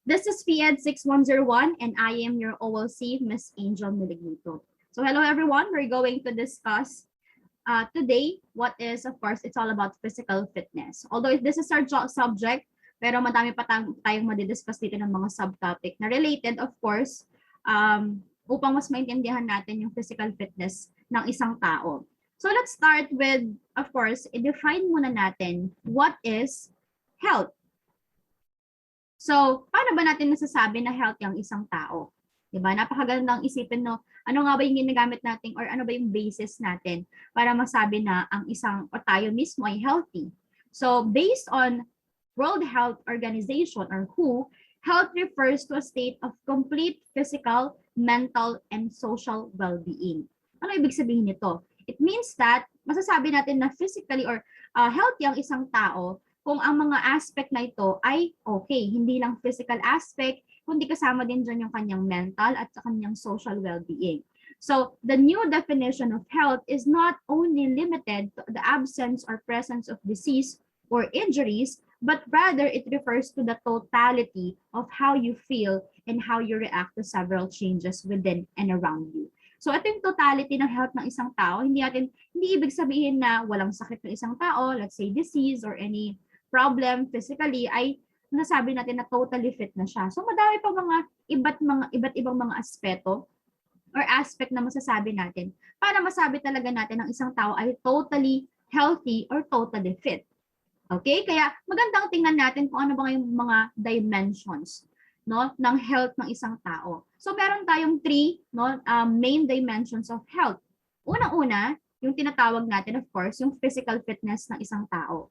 This is PED 6101 and I am your OLC, Miss Angel Melegrito. So hello everyone, we're going to discuss today what is, of course, it's all about physical fitness. Although this is our subject, pero madami pa tayong madidiscuss dito ng mga subtopic na related, of course, upang mas maintindihan natin yung physical fitness ng isang tao. So let's start with, of course, i-define muna natin what is health. So, paano ba natin nasasabi na healthy ang isang tao? Diba? Napakagandang isipin, no? Ano nga ba yung ginagamit natin or ano ba yung basis natin para masabi na ang isang o tayo mismo ay healthy? So, based on World Health Organization or WHO, health refers to a state of complete physical, mental, and social well-being. Ano ibig sabihin nito? It means that masasabi natin na physically or healthy ang isang tao kung ang mga aspect na ito ay okay. Hindi lang physical aspect, kundi kasama din dyan yung kanyang mental at sa kanyang social well-being. So, the new definition of health is not only limited to the absence or presence of disease or injuries, but rather it refers to the totality of how you feel and how you react to several changes within and around you. So, ito yung totality ng health ng isang tao. Hindi ibig sabihin na walang sakit ng isang tao, let's say disease or any problem physically, ay nasabi natin na totally fit na siya. So madami pa mga iba't ibang mga aspeto or aspect na masasabi natin para masabi talaga natin ang isang tao ay totally healthy or totally fit. Okay? Kaya magandang tingnan natin kung ano ba yung mga dimensions, no, ng health ng isang tao. So meron tayong three, no, main dimensions of health. Unang-una, yung tinatawag natin, of course, yung physical fitness ng isang tao.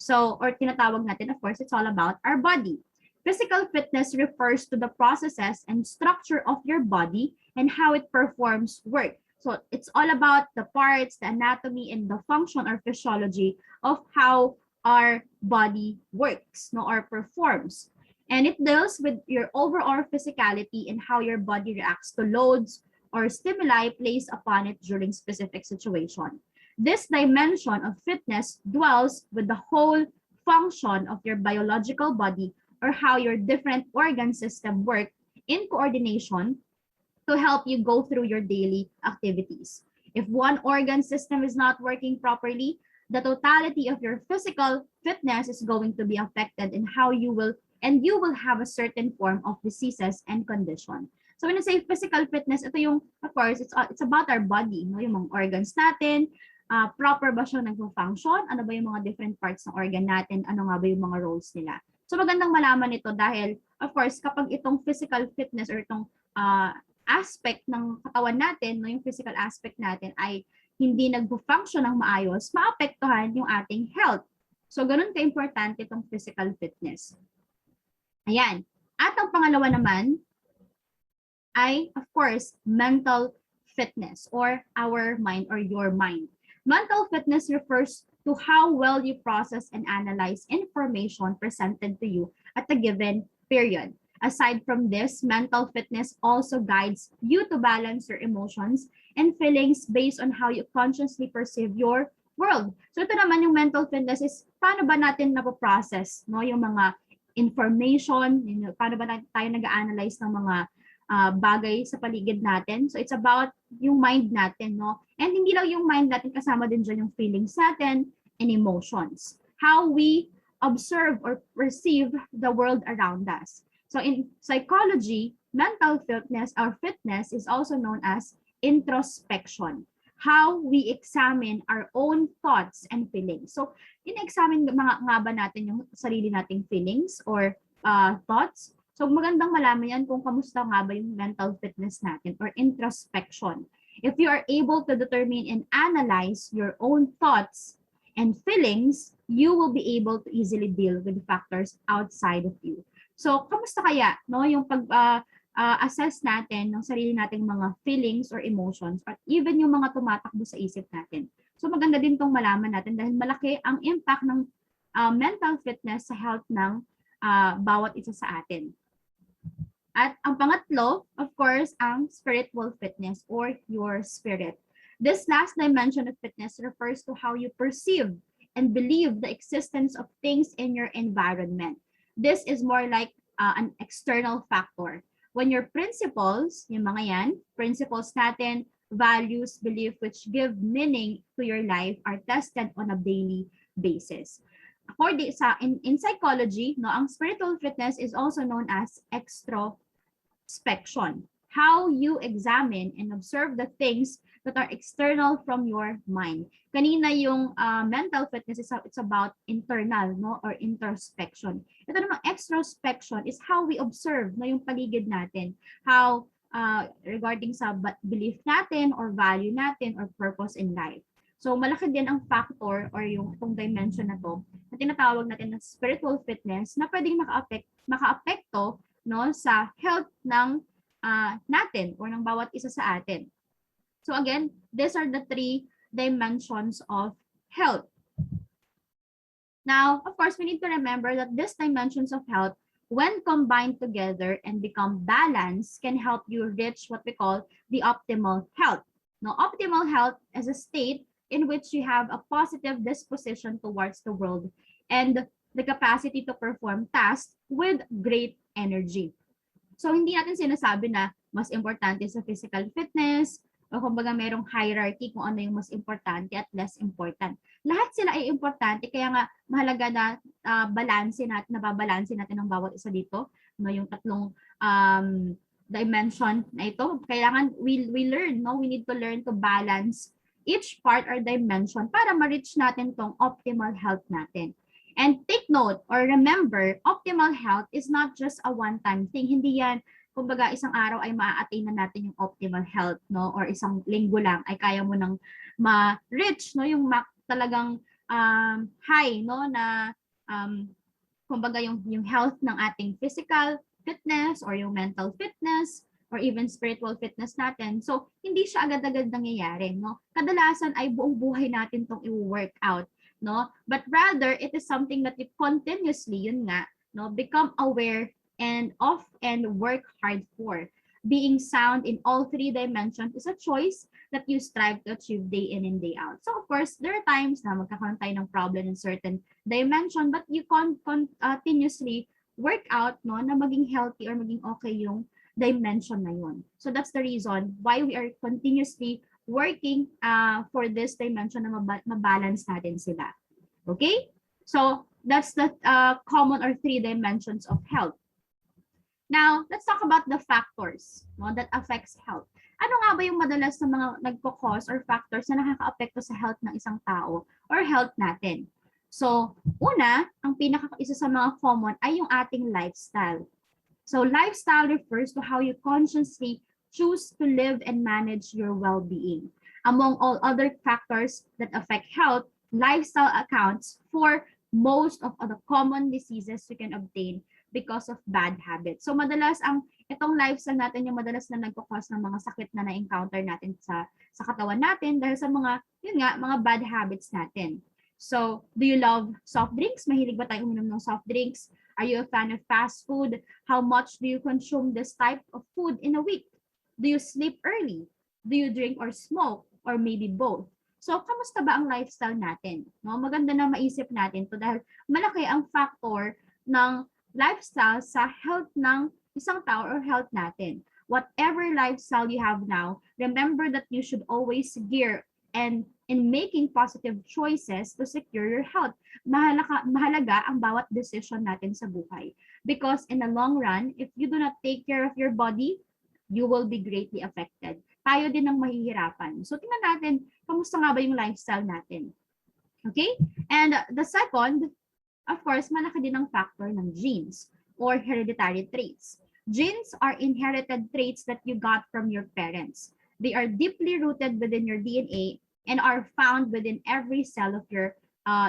So, or tinatawag natin, of course, it's all about our body. Physical fitness refers to the processes and structure of your body and how it performs work. So, it's all about the parts, the anatomy, and the function or physiology of how our body works, no, or performs. And it deals with your overall physicality and how your body reacts to loads or stimuli placed upon it during specific situation. This dimension of fitness dwells with the whole function of your biological body or how your different organ system work in coordination to help you go through your daily activities. If one organ system is not working properly, the totality of your physical fitness is going to be affected in how you will have a certain form of diseases and condition. So when I say physical fitness, ito yung, of course, it's about our body, no? Yung mga organs natin, proper ba siya nag-function? Ano ba yung mga different parts ng organ natin? Ano nga ba yung mga roles nila? So magandang malaman ito dahil, of course, kapag itong physical fitness or itong aspect ng katawan natin, no, yung physical aspect natin ay hindi nag-function ng maayos, maapektuhan yung ating health. So ganun ka-importante itong physical fitness. Ayan. At ang pangalawa naman ay, of course, mental fitness or our mind or your mind. Mental fitness refers to how well you process and analyze information presented to you at a given period. Aside from this, mental fitness also guides you to balance your emotions and feelings based on how you consciously perceive your world. So ito naman yung mental fitness is paano ba natin napoprocess, no, yung mga information, paano ba tayo nag-analyze ng mga bagay sa paligid natin. So it's about yung mind natin, no? And hindi lang yung mind natin, kasama din dyan yung feelings natin and emotions. How we observe or perceive the world around us. So in psychology, mental fitness or fitness is also known as introspection. How we examine our own thoughts and feelings. So in-examine nga ba natin yung sarili nating feelings or thoughts? So magandang malaman yan kung kamusta nga ba yung mental fitness natin or introspection. If you are able to determine and analyze your own thoughts and feelings, you will be able to easily deal with factors outside of you. So kamusta kaya, no, yung pag-assess natin ng sarili nating mga feelings or emotions or even yung mga tumatakbo sa isip natin. So maganda din tong malaman natin dahil malaki ang impact ng mental fitness sa health ng bawat isa sa atin. At ang pangatlo, of course, ang spiritual fitness or your spirit. This last dimension of fitness refers to how you perceive and believe the existence of things in your environment. This is more like an external factor. When your principles, yung mga yan, principles natin, values, belief, which give meaning to your life are tested on a daily basis. In psychology, no, ang spiritual fitness is also known as extrospection. How you examine and observe the things that are external from your mind. Kanina yung mental fitness it's about internal, no, or introspection. Ito namang extrospection is how we observe na yung paligid natin. How regarding sa belief natin or value natin or purpose in life. So malaki din ang factor or yung itong dimension na to na tinatawag natin na spiritual fitness na pwedeng makaapekto, no, sa health ng natin or ng bawat isa sa atin. So again, these are the 3 dimensions of health. Now, of course, we need to remember that these dimensions of health, when combined together and become balanced, can help you reach what we call the optimal health. Now, optimal health is a state in which you have a positive disposition towards the world and the capacity to perform tasks with great energy. So, hindi natin sinasabi na mas importante sa physical fitness o kumbaga merong hierarchy kung ano yung mas importante at less important. Lahat sila ay importante, kaya nga mahalaga na nababalanse natin ang bawat isa dito, no, yung tatlong dimension na ito. Kailangan we learn, no, we need to learn to balance each part or dimension para ma-reach natin tong optimal health natin. And take note or remember, optimal health is not just a one-time thing. Hindi yan, kumbaga isang araw ay ma-attain na natin yung optimal health, no? Or isang linggo lang ay kaya mo nang ma-reach, no? Yung talagang high, no? Na kumbaga yung health ng ating physical fitness or yung mental fitness or even spiritual fitness natin. So, hindi siya agad-agad nangyayari, no? Kadalasan ay buong buhay natin tong i-work out, no? But rather, it is something that you continuously, yun nga, no, become aware and work hard for. Being sound in all 3 dimensions is a choice that you strive to achieve day in and day out. So, of course, there are times na magkakaroon tayo ng problem in certain dimension, but you continuously work out, no, na maging healthy or maging okay yung dimension na yun. So that's the reason why we are continuously working for this dimension na mabalance natin sila. Okay? So that's the common or 3 dimensions of health. Now, let's talk about the factors, no, that affects health. Ano nga ba yung madalas na mga nagko-cause or factors na nakaka-apekto sa health ng isang tao or health natin? So, una, ang isa sa mga common ay yung ating lifestyle. So lifestyle refers to how you consciously choose to live and manage your well-being. Among all other factors that affect health, lifestyle accounts for most of the common diseases you can obtain because of bad habits. So madalas itong lifestyle natin yung madalas na nagko-cause ng mga sakit na na-encounter natin sa katawan natin dahil sa mga bad habits natin. So, do you love soft drinks? Mahilig ba tayo uminom ng soft drinks? Are you a fan of fast food? How much do you consume this type of food in a week? Do you sleep early? Do you drink or smoke? Or maybe both? So, kamusta ba ang lifestyle natin? No, maganda na maisip natin to dahil malaki ang factor ng lifestyle sa health ng isang tao or health natin. Whatever lifestyle you have now, remember that you should always gear and in making positive choices to secure your health. Mahalaga ang bawat decision natin sa buhay. Because in the long run, if you do not take care of your body, you will be greatly affected. Tayo din ang mahihirapan. So tingnan natin, kamusta nga ba yung lifestyle natin? Okay? And the second, of course, malaki din ang factor ng genes or hereditary traits. Genes are inherited traits that you got from your parents. They are deeply rooted within your DNA and are found within every cell of your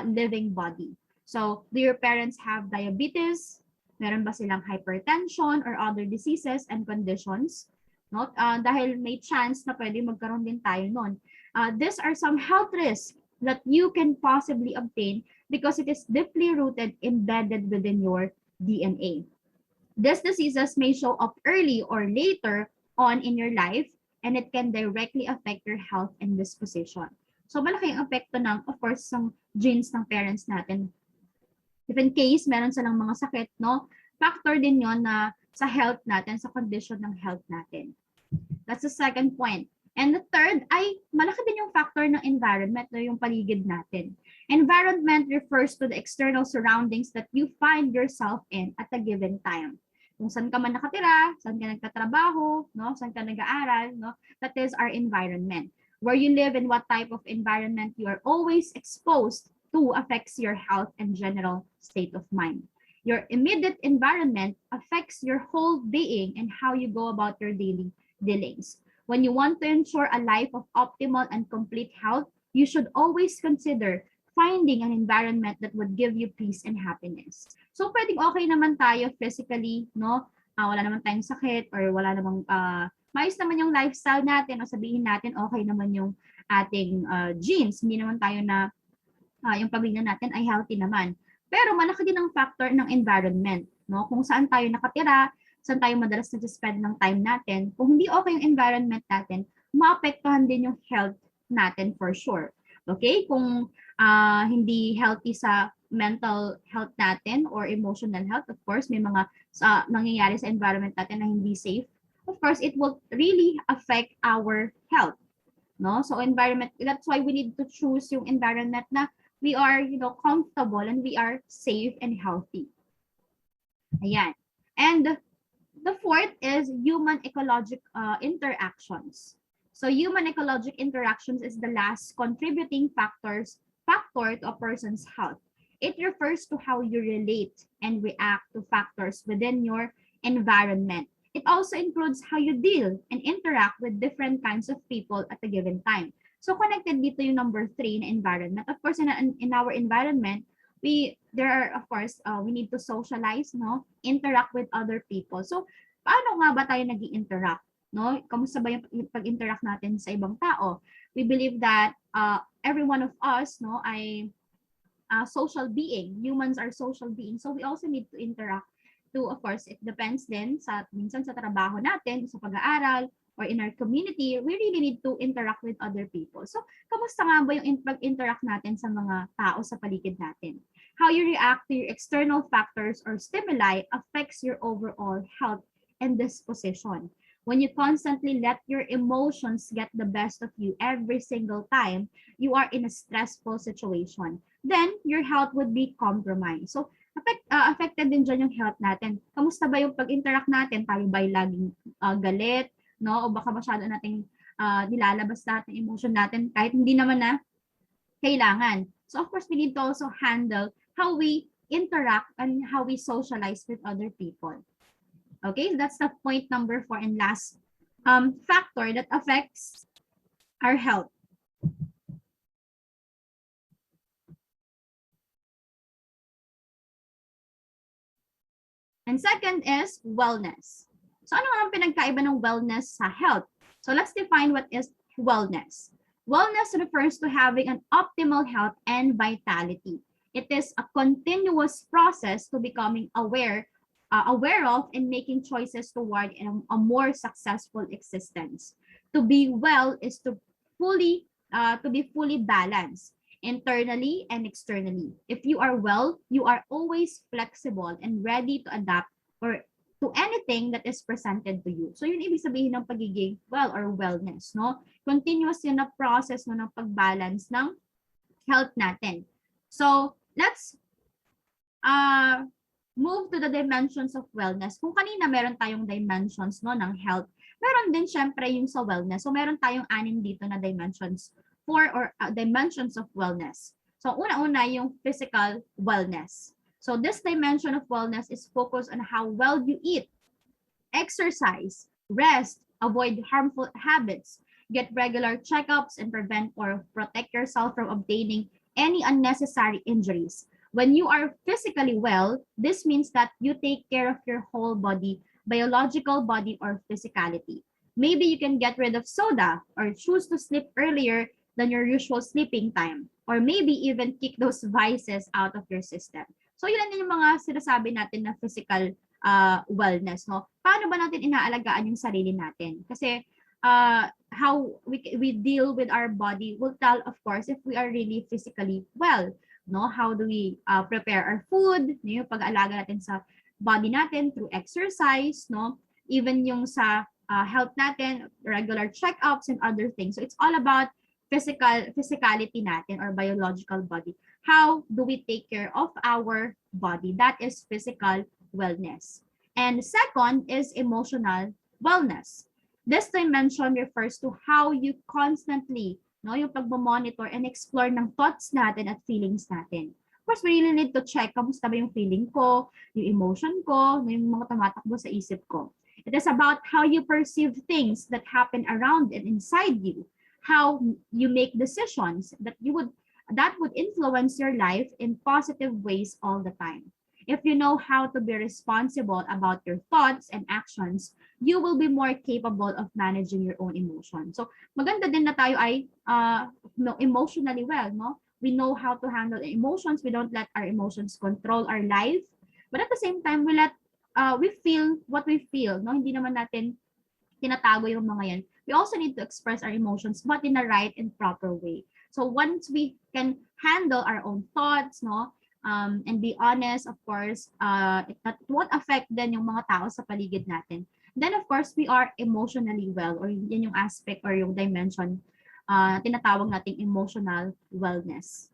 living body. So, do your parents have diabetes? Meron ba silang hypertension or other diseases and conditions? No? Dahil may chance na pwede magkaroon din tayo nun. These are some health risks that you can possibly obtain because it is deeply rooted, embedded within your DNA. These diseases may show up early or later on in your life, and it can directly affect your health and disposition. So malaki ang epekto ng, of course, ng genes ng parents natin. If in case meron silang mga sakit, no, factor din yon na sa health natin, sa condition ng health natin. That's the second point. And the third ay malaki din yung factor ng environment, no, yung paligid natin. Environment refers to the external surroundings that you find yourself in at a given time. Kung saan ka man nakatira, saan ka nagtatrabaho, no, saan ka nag-aaral, no, that is our environment. Where you live and what type of environment you are always exposed to affects your health and general state of mind. Your immediate environment affects your whole being and how you go about your daily dealings. When you want to ensure a life of optimal and complete health, you should always consider finding an environment that would give you peace and happiness. So pwedeng okay naman tayo physically, no? Wala naman tayong sakit or wala namang maayos naman yung lifestyle natin o sabihin natin okay naman yung ating genes. Hindi naman tayo na yung pamilya natin ay healthy naman. Pero malaki din ang factor ng environment, no? Kung saan tayo nakatira, saan tayo madalas nag-spend ng time natin. Kung hindi okay yung environment natin, maapektuhan din yung health natin for sure. Okay? Kung hindi healthy sa mental health natin or emotional health, of course, may mga nangyayari sa environment natin na hindi safe. Of course, it will really affect our health. No? So environment, that's why we need to choose yung environment na we are, comfortable and we are safe and healthy. Ayan. And the fourth is human ecologic interactions. So human ecologic interactions is the last contributing factor to a person's health. It refers to how you relate and react to factors within your environment. It also includes how you deal and interact with different kinds of people at a given time. So connected dito yung number 3 na environment. Of course, in our environment, we need to socialize, no? Interact with other people. So, paano nga ba tayo nag-i-interact, no? Kamusta ba yung pag-interact natin sa ibang tao? We believe that every one of us, no, ay social being. Humans are social beings. So, we also need to interact to, of course, it depends din minsan sa trabaho natin, sa pag-aaral, or in our community, we really need to interact with other people. So, kamusta nga ba yung pag-interact natin sa mga tao sa paligid natin? How you react to your external factors or stimuli affects your overall health and disposition. When you constantly let your emotions get the best of you every single time you are in a stressful situation, then your health would be compromised. So, affected din dyan yung health natin. Kamusta ba yung pag-interact natin? Tayo ba'y laging galit? No? O baka masyado nating nilalabas natin emotion natin kahit hindi naman na kailangan. So, of course, we need to also handle how we interact and how we socialize with other people. Okay, that's the point number 4 and last factor that affects our health. And second is wellness. So ano ang pinagkaiba ng wellness sa health? So let's define what is wellness. Wellness refers to having an optimal health and vitality. It is a continuous process to becoming aware of and making choices toward a more successful existence. To be well is to be fully balanced internally and externally. If you are well, you are always flexible and ready to adapt or to anything that is presented to you. So yun ibig sabihin ng pagiging well or wellness, no? Continuous yun na process no, ng pag-balance ng health natin. So let's move to the dimensions of wellness. Kung kanina meron tayong dimensions no ng health, meron din syempre yung sa wellness. So meron tayong 6 dito na dimensions dimensions of wellness. So una-una yung physical wellness. So this dimension of wellness is focused on how well you eat, exercise, rest, avoid harmful habits, get regular checkups, and prevent or protect yourself from obtaining any unnecessary injuries. When you are physically well, this means that you take care of your whole body, biological body, or physicality. Maybe you can get rid of soda or choose to sleep earlier than your usual sleeping time, or maybe even kick those vices out of your system. So yun yung mga sinasabi natin na physical wellness, no? Paano ba natin inaalagaan yung sarili natin? Kasi how we deal with our body will tell, of course, if we are really physically well, no? How do we prepare our food, yung pag-aalaga natin sa body natin through exercise, no? Even yung sa health natin, regular checkups and other things. So it's all about physicality natin or biological body. How do we take care of our body? That is physical wellness. And second is emotional wellness. This dimension refers to how you constantly, no, yung pagmo-monitor and explore ng thoughts natin at feelings natin. Of course, we really need to check kamusta ba yung feeling ko, yung emotion ko, yung mga tumatakbo sa isip ko. It is about how you perceive things that happen around and inside you, how you make decisions that would influence your life in positive ways all the time. If you know how to be responsible about your thoughts and actions, you will be more capable of managing your own emotions. So, maganda din na tayo ay emotionally well, no? We know how to handle emotions. We don't let our emotions control our life. But at the same time, we feel what we feel, no? Hindi naman natin tinatago yung mga yan. We also need to express our emotions, but in a right and proper way. So once we can handle our own thoughts, no, and be honest, of course, it won't affect then yung mga tao sa paligid natin. Then of course, we are emotionally well, or yan yung aspect or yung dimension tinatawag nating emotional wellness.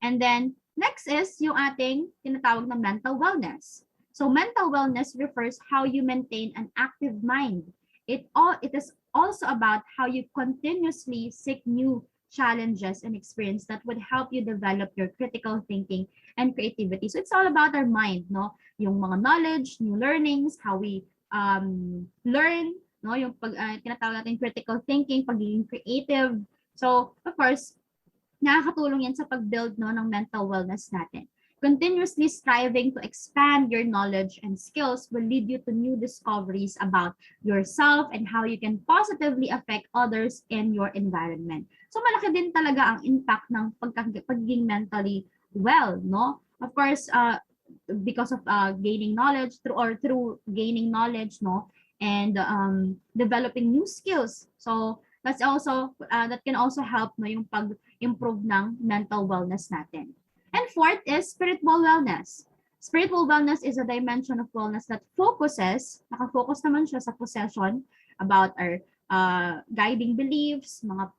And then next is yung ating tinatawag na mental wellness. So mental wellness refers how you maintain an active mind. It is also about how you continuously seek new challenges and experience that would help you develop your critical thinking and creativity. So it's all about our mind, no? Yung mga knowledge, new learnings, how we learn, no? Yung tinatawag natin critical thinking, pagiging creative. So, of course, nakakatulong yan sa pag-build, no, ng mental wellness natin. Continuously striving to expand your knowledge and skills will lead you to new discoveries about yourself and how you can positively affect others in your environment. So malaki din talaga ang impact ng pagiging mentally well, no? Of course, because of gaining knowledge through gaining knowledge, no, and developing new skills. So that's also that can also help, no, yung pag-improve ng mental wellness natin. And fourth is spiritual wellness. Spiritual wellness is a dimension of wellness that nakafocus naman siya sa possession about our guiding beliefs, mga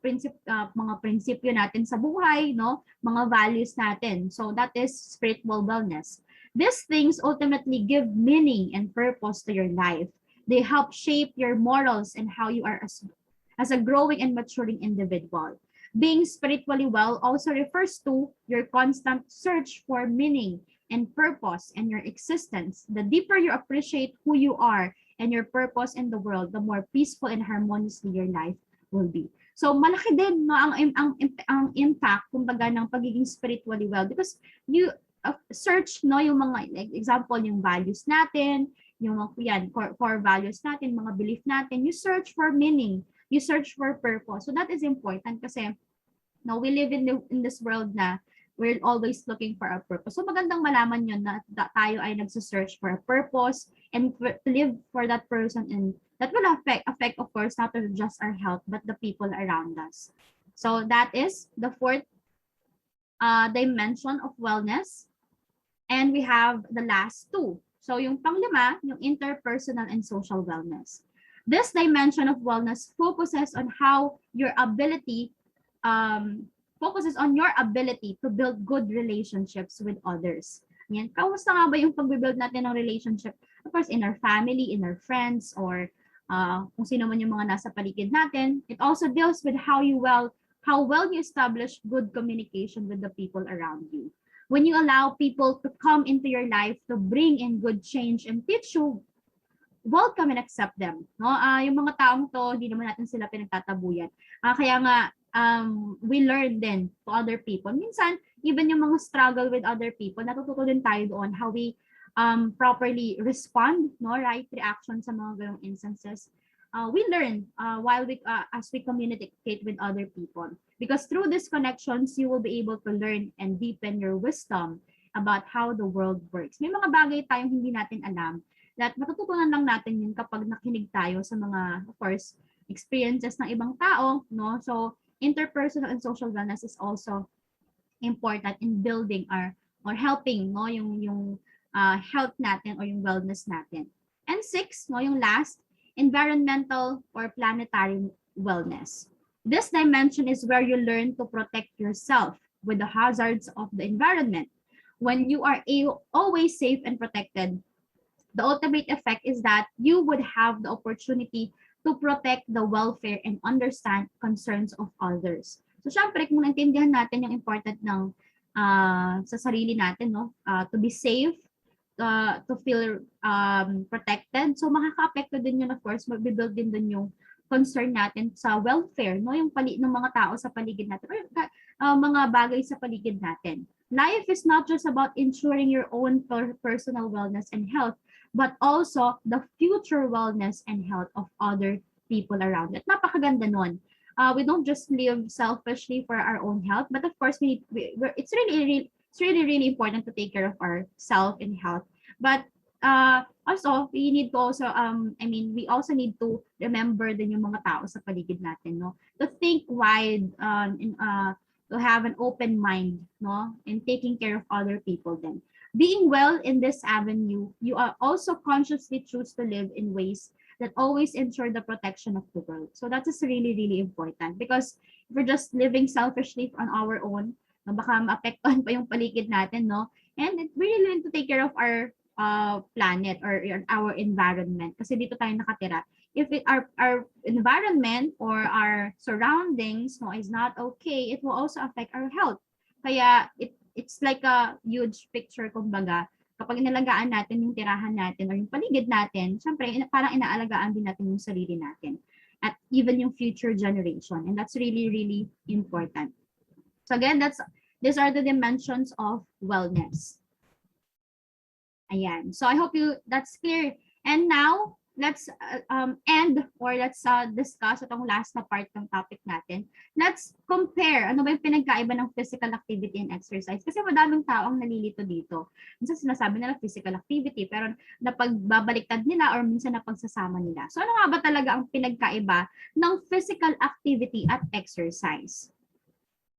prinsipyo natin sa buhay, no, mga values natin. So that is spiritual wellness. These things ultimately give meaning and purpose to your life. They help shape your morals and how you are as a growing and maturing individual. Being spiritually well also refers to your constant search for meaning and purpose in your existence. The deeper you appreciate who you are and your purpose in the world, the more peaceful and harmoniously your life will be. So malaki din, no, ang impact kumbaga ng pagiging spiritually well, because you search, no, yung mga, like example, yung values natin, yung yan, core values natin, mga belief natin, you search for meaning, you search for purpose. So that is important kasi no, we live in this world na we're always looking for a purpose. So magandang malaman yun na tayo ay nagsa-search for a purpose and to live for that person, and that will affect of course not just our health but the people around us. So that is the fourth dimension of wellness. And we have the last two. So yung panglima, yung interpersonal and social wellness. This dimension of wellness focuses on your ability to build good relationships with others. Yan. Kamusta nga ba yung pag-build natin ng relationship? Of course, in our family, in our friends, or kung sino man yung mga nasa paligid natin. It also deals with how well you establish good communication with the people around you. When you allow people to come into your life to bring in good change and teach you, welcome and accept them. No? Yung mga taong to, hindi naman natin sila pinagtatabuyan. Kaya nga, we learn then to other people. Minsan, even yung mga struggle with other people, natututo din tayo doon how we properly respond, no, right reaction sa mga ganong instances. We learn as we communicate with other people. Because through these connections, you will be able to learn and deepen your wisdom about how the world works. May mga bagay tayong hindi natin alam that matututunan lang natin yun kapag nakinig tayo sa mga, of course, experiences ng ibang tao, no? So, interpersonal and social wellness is also important in building or helping, no, yung health natin or yung wellness natin. And 6, no, yung last, environmental or planetary wellness. This dimension is where you learn to protect yourself with the hazards of the environment. When you are always safe and protected, the ultimate effect is that you would have the opportunity to protect the welfare and understand concerns of others. So, syempre, kung naintindihan natin yung important ng sa sarili natin, no? To be safe, to feel protected. So, makaka-apekto din yun, of course, mag-build din dun yung concern natin sa welfare, no? Yung ng mga tao sa paligid natin, or mga bagay sa paligid natin. Life is not just about ensuring your own personal wellness and health, but also the future wellness and health of other people around. At napakaganda nun. We don't just live selfishly for our own health, but of course, it's really important to take care of ourself and health. But also, we need to also, we also need to remember din yung mga tao sa paligid natin, no? To think wide, to have an open mind, no? And taking care of other people then. Being well in this avenue, you are also consciously choose to live in ways that always ensure the protection of the world. So that is really, really important because if we're just living selfishly on our own, no, baka maapektuhan pa yung paligid natin, no? And we really need to take care of our planet or our environment kasi dito tayo nakatira. If our environment or our surroundings, no, is not okay, it will also affect our health. Kaya it's like a huge picture, kumbaga. Kapag inalagaan natin yung tirahan natin or yung paligid natin, syempre parang inaalagaan din natin yung sarili natin at even yung future generation. And that's really, really important. So again, these are the dimensions of wellness. Ayan. So I hope that's clear. And now, let's end or let's discuss itong last na part ng topic natin. Let's compare ano ba yung pinagkaiba ng physical activity and exercise. Kasi madaming tao ang nalilito dito. Minsan sinasabi nila physical activity pero napagbabaliktad nila or minsan napagsasama nila. So ano nga ba talaga ang pinagkaiba ng physical activity at exercise?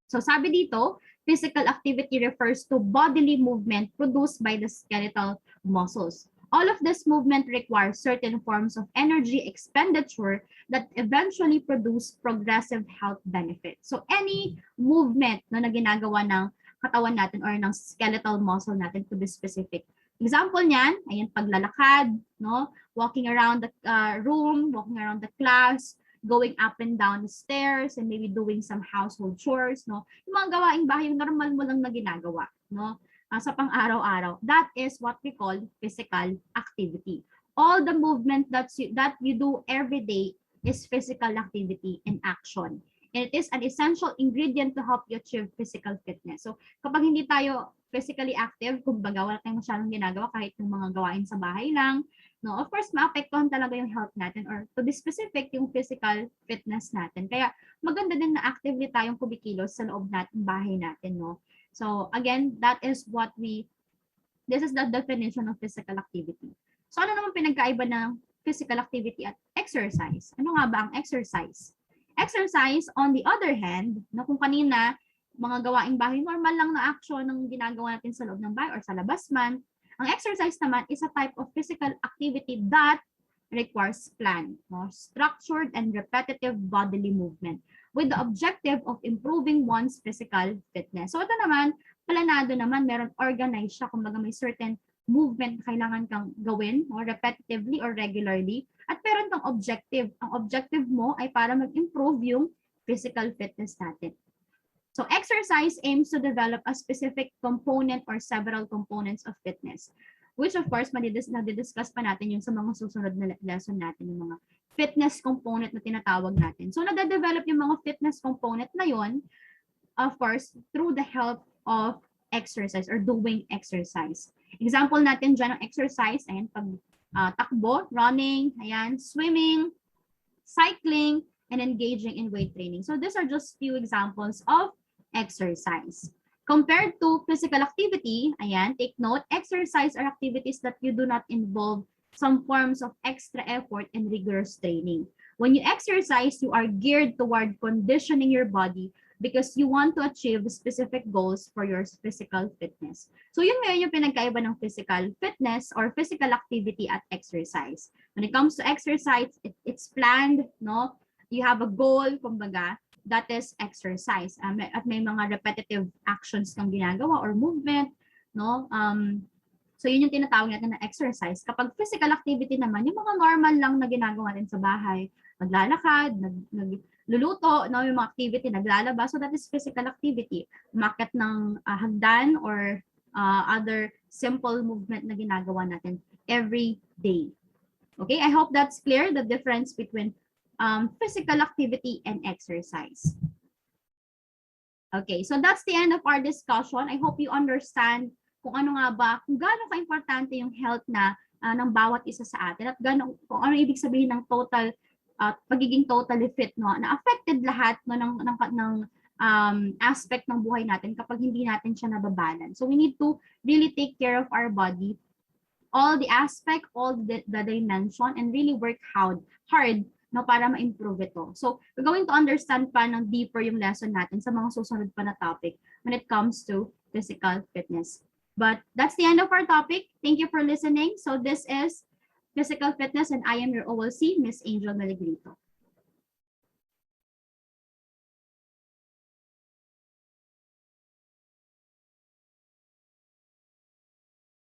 So sabi dito, physical activity refers to bodily movement produced by the skeletal muscles. All of this movement requires certain forms of energy expenditure that eventually produce progressive health benefits. So any movement na ginagawa ng katawan natin or ng skeletal muscle natin, to be specific. Example niyan, ayan, paglalakad, no? Walking around the room, walking around the class, going up and down the stairs, and maybe doing some household chores, no? Yung mga gawaing bahay, yung normal mo lang na ginagawa, no? Sa pang-araw-araw. That is what we call physical activity. All the movement that you do every day is physical activity and action. And it is an essential ingredient to help you achieve physical fitness. So kapag hindi tayo physically active, kumbaga wala tayong masyadong ginagawa kahit yung mga gawain sa bahay lang, no, of course, maapektuhan talaga yung health natin or to be specific, yung physical fitness natin. Kaya maganda din na actively tayong kumikilos sa loob natin, bahay natin, no. So again, this is the definition of physical activity. So ano naman pinagkaiba ng physical activity at exercise? Ano nga ba ang exercise? Exercise, on the other hand, na kung kanina, mga gawaing bahay, normal lang na action ng ginagawa natin sa loob ng bahay or sa labas man, ang exercise naman is a type of physical activity that requires plan, no? Structured and repetitive bodily movement with the objective of improving one's physical fitness. So ito naman, planado naman, meron organized siya, kumbaga may certain movement na kailangan kang gawin or repetitively or regularly at meron kang objective. Ang objective mo ay para mag-improve yung physical fitness natin. So exercise aims to develop a specific component or several components of fitness, which of course, nadidiscuss pa natin yung sa mga susunod na lesson natin, yung mga fitness component na tinatawag natin. So nade-develop yung mga fitness component na yon, of course, through the help of exercise or doing exercise. Example natin dyan ng exercise, ayan, pag takbo, running, ayan, swimming, cycling, and engaging in weight training. So these are just few examples of exercise. Compared to physical activity, ayan, take note, exercise are activities that you do not involve some forms of extra effort and rigorous training. When you exercise, you are geared toward conditioning your body because you want to achieve specific goals for your physical fitness. So yun ngayon yung pinagkaiba ng physical fitness or physical activity at exercise. When it comes to exercise, it's planned, no? You have a goal, kumbaga, that is exercise. At may mga repetitive actions kang ginagawa or movement, no? So yun yung tinatawag natin na exercise. Kapag physical activity naman, yung mga normal lang na ginagawa natin sa bahay, maglalakad, nagluluto, no, yung mga activity, naglalaba. So that is physical activity. Umakyat ng hagdan or other simple movement na ginagawa natin every day. Okay, I hope that's clear, the difference between physical activity and exercise. Okay, so that's the end of our discussion. I hope you understand kung ano nga ba, kung gaano ka-importante yung health na ng bawat isa sa atin at kung ano ibig sabihin ng total pagiging totally fit, no, na affected lahat no ng aspect ng buhay natin kapag hindi natin siya nababalance. So we need to really take care of our body, all the aspect, all the dimension, and really work hard no, para ma-improve ito. So we're going to understand pa ng deeper yung lesson natin sa mga susunod pa na topic when it comes to physical fitness. But that's the end of our topic. Thank you for listening. So this is Physical Fitness, and I am your OLC, Miss Angel Melegrito.